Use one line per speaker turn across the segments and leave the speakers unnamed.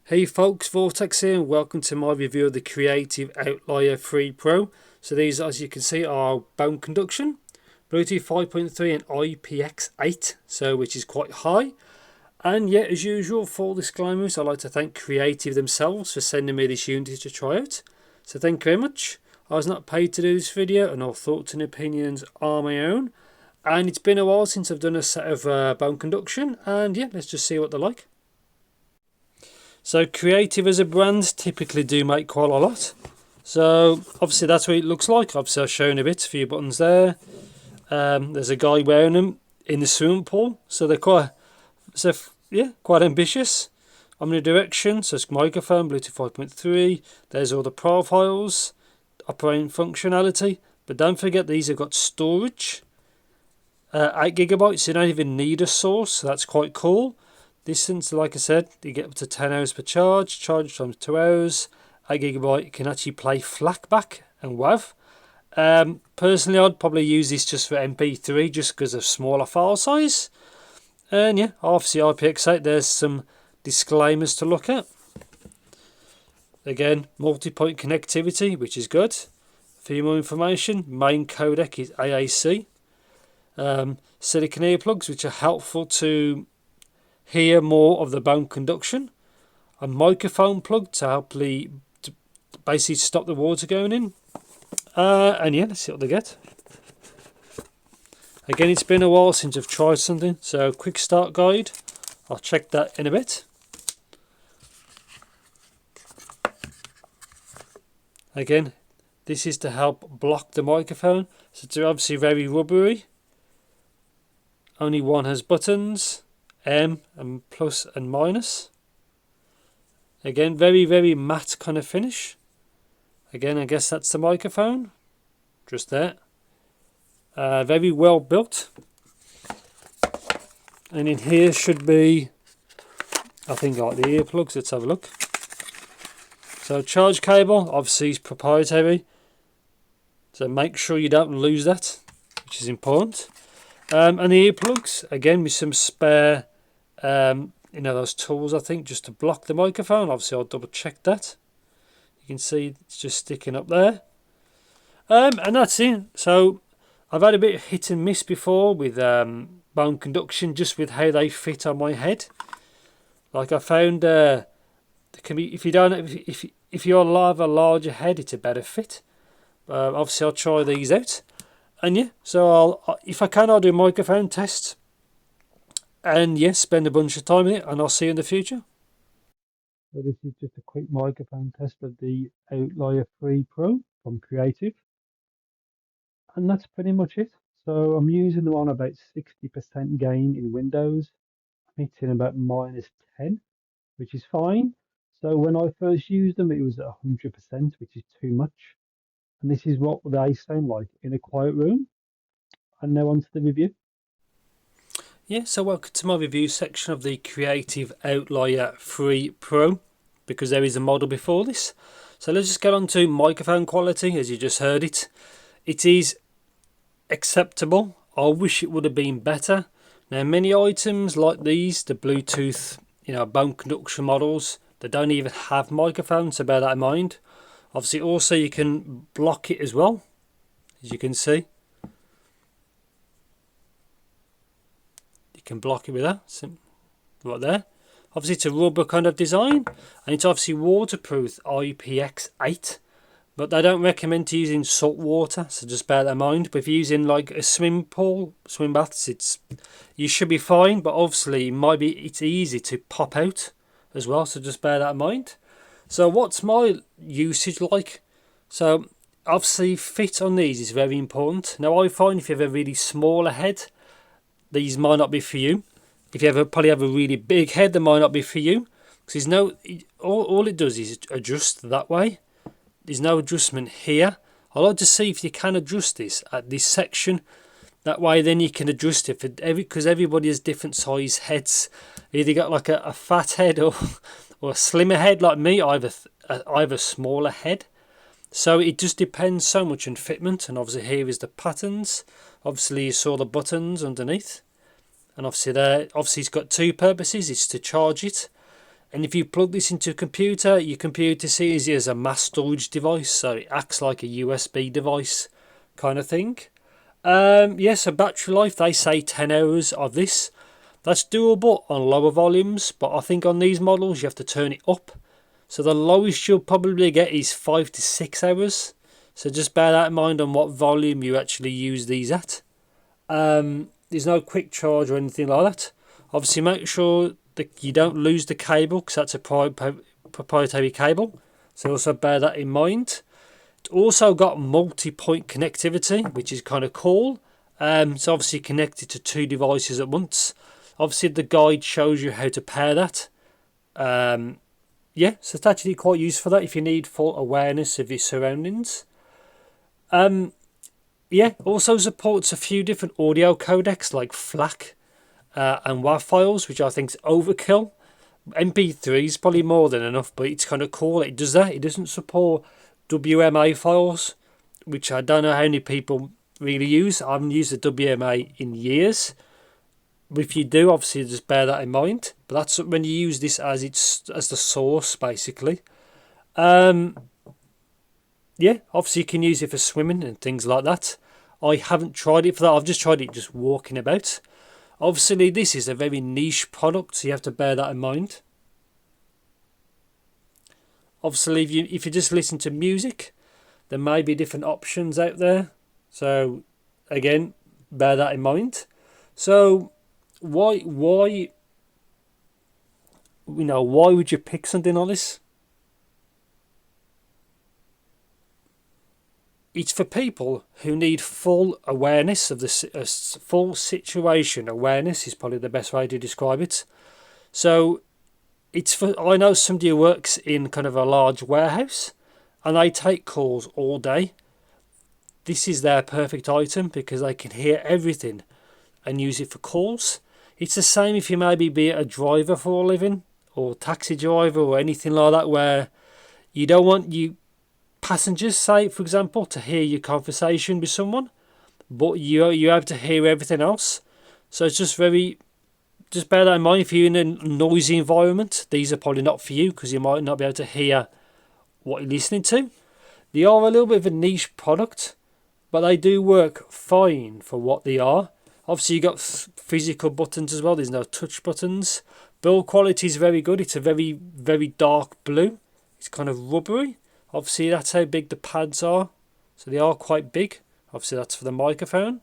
Hey folks, Vortex here and welcome to my review of the Creative Outlier 3 Pro. So these, as you can see, are bone conduction, Bluetooth 5.3 and IPX8, so which is quite high. And yeah, as usual, full disclaimers, I'd like to thank Creative themselves for sending me this unit to try out. So thank you very much. I was not paid to do this video and all thoughts and opinions are my own. And it's been a while since I've done a set of bone conduction, and yeah, let's just see what they're like. So Creative as a brand typically do make quite a lot. So obviously that's what it looks like. Obviously I've shown a bit, a few buttons there. There's a guy wearing them in the swimming pool. So they're quite ambitious. Omnidirection, so it's microphone, Bluetooth 5.3. There's all the profiles, operating functionality. But don't forget these have got storage. 8 GB, so you don't even need a source. So that's quite cool. Distance, like I said, you get up to 10 hours per charge. Charge times 2 hours. 8 GB, you can actually play FLAC and WAV. Personally, I'd probably use this just for MP3, just because of smaller file size. And yeah, obviously IPX8, there's some disclaimers to look at. Again, multi-point connectivity, which is good. A few more information. Main codec is AAC. Silicon earplugs, which are helpful to hear more of the bone conduction. A microphone plug to basically stop the water going in. And yeah, let's see what they get. Again, it's been a while since I've tried something, so quick start guide. I'll check that in a bit. Again, this is to help block the microphone. So it's obviously very rubbery. Only one has buttons. M and plus and minus. Again, very matte kind of finish. Again, I guess that's the microphone. Just there. Very well built. And in here should be, I think, like the earplugs. Let's have a look. So charge cable, obviously is proprietary. So make sure you don't lose that, which is important. And the earplugs, again, with some spare those tools, I think, just to block the microphone. Obviously I'll double check that. You can see it's just sticking up there. And that's it. So I've had a bit of hit and miss before with bone conduction, just with how they fit on my head. Like I found if you have a larger head, it's a better fit. Obviously I'll try these out. And yeah, so if I can, I'll do a microphone test. And yes, spend a bunch of time in it, and I'll see you in the future. So this is just a quick microphone test of the Outlier 3 Pro from Creative. And that's pretty much it. So I'm using them on about 60% gain in Windows. I'm hitting about -10, which is fine. So when I first used them, it was at 100%, which is too much. And this is what they sound like in a quiet room. And now on to the review. Yeah, so welcome to my review section of the Creative Outlier 3 Pro, because there is a model before this. So let's just get on to microphone quality. As you just heard it, it is acceptable. I wish it would have been better. Now many items like these, the Bluetooth, bone conduction models, they don't even have microphones, so bear that in mind. Obviously also you can block it as well, as you can see. Can block it with that right there. Obviously it's a rubber kind of design, and it's obviously waterproof IPX8, but they don't recommend using salt water, so just bear that in mind. But if you're using like a swim baths, you should be fine, but obviously it's easy to pop out as well, so just bear that in mind. So what's my usage like? So obviously fit on these is very important. Now I find if you have a really smaller head, these might not be for you. If you probably have a really big head, they might not be for you. Because all it does is adjust that way. There's no adjustment here. I'd like to see if you can adjust this at this section. That way then you can adjust it, because everybody has different size heads. Either got like a fat head or a slimmer head like me. I have a smaller head. So it just depends so much on fitment. And obviously here is the patterns. Obviously you saw the buttons underneath. And obviously it's got two purposes. It's to charge it And if you plug this into a computer, your computer sees it as a mass storage device, so it acts like a USB device kind of thing. Yeah, so battery life, they say 10 hours of this. That's doable on lower volumes, but I think on these models you have to turn it up. So the lowest you'll probably get is 5 to 6 hours. So just bear that in mind on what volume you actually use these at. There's no quick charge or anything like that. Obviously make sure that you don't lose the cable, because that's a proprietary cable. So also bear that in mind. It's also got multi-point connectivity, which is kind of cool. It's obviously connected to 2 devices at once. Obviously the guide shows you how to pair that. Yeah, so it's actually quite useful for that if you need full awareness of your surroundings. Yeah, also supports a few different audio codecs like FLAC and WAV files, which I think is overkill. MP3 is probably more than enough, but it's kind of cool. It does that. It doesn't support WMA files, which I don't know how many people really use. I haven't used the WMA in years. But if you do, obviously just bear that in mind. But that's when you use this as the source, basically. Yeah, obviously you can use it for swimming and things like that. I haven't tried it for that. I've just tried it just walking about. Obviously this is a very niche product, so you have to bear that in mind. Obviously if you just listen to music, there may be different options out there. So again, bear that in mind. So why would you pick something like this? It's for people who need full awareness of the full situation awareness is probably the best way to describe it. So it's for, I know somebody who works in kind of a large warehouse and they take calls all day. This is their perfect item because they can hear everything and use it for calls. It's the same if you maybe be a driver for a living or taxi driver or anything like that, where you don't want you passengers, say for example, to hear your conversation with someone, but you have to hear everything else. So it's just bear that in mind. If you're in a noisy environment, these are probably not for you because you might not be able to hear what you're listening to. They are a little bit of a niche product, but they do work fine for what they are. Obviously you got physical buttons as well. There's no touch buttons. Build quality is very good. It's a very, very dark blue. It's kind of rubbery. Obviously that's how big the pads are, so they are quite big. Obviously that's for the microphone.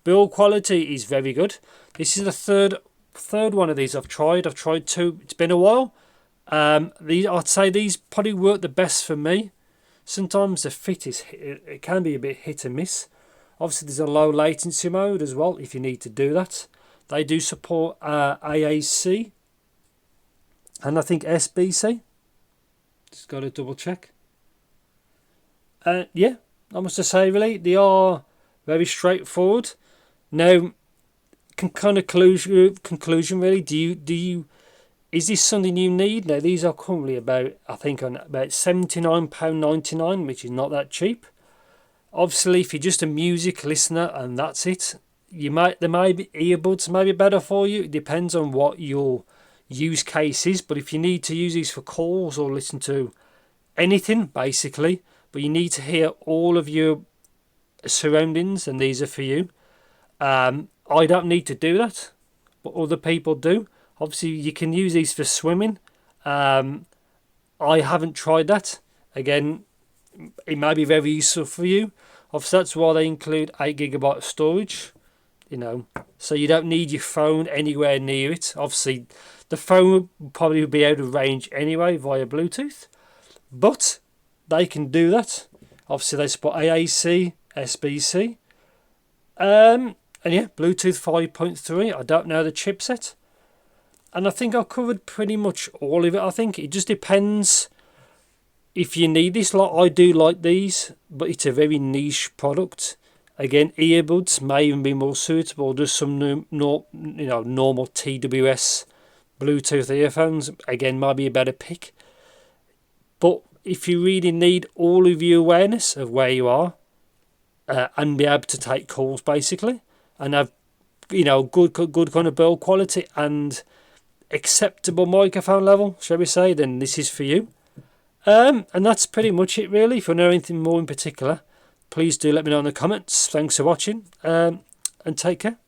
Build quality is very good. This is the third one of these I've tried. I've tried 2. It's been a while. I'd say these probably work the best for me. Sometimes the fit it can be a bit hit and miss. Obviously there's a low latency mode as well if you need to do that. They do support AAC and I think SBC. Just got to double check. Yeah, I must say really they are very straightforward. Now, conclusion really. Do you? Is this something you need? Now these are currently about £79.99, which is not that cheap. Obviously, if you're just a music listener and that's it, there may be earbuds may be better for you. It depends on what your use cases, but if you need to use these for calls or listen to anything basically, but you need to hear all of your surroundings, and these are for you. I don't need to do that, but other people do. Obviously you can use these for swimming. I haven't tried that. Again, it may be very useful for you. Obviously that's why they include 8GB of storage, so you don't need your phone anywhere near it. Obviously the phone will probably be out of range anyway via Bluetooth, but they can do that. Obviously they support AAC, SBC, and yeah, Bluetooth 5.3. I don't know the chipset, and I think I've covered pretty much all of it. I think it just depends if you need this. Like I do like these, but it's a very niche product. Again, earbuds may even be more suitable. Just some normal TWS Bluetooth earphones, again, might be a better pick. But if you really need all of your awareness of where you are and be able to take calls basically, and have good kind of build quality and acceptable microphone level, shall we say, then this is for you. And that's pretty much it really. If you know anything more in particular, please do let me know in the comments. Thanks for watching, and take care.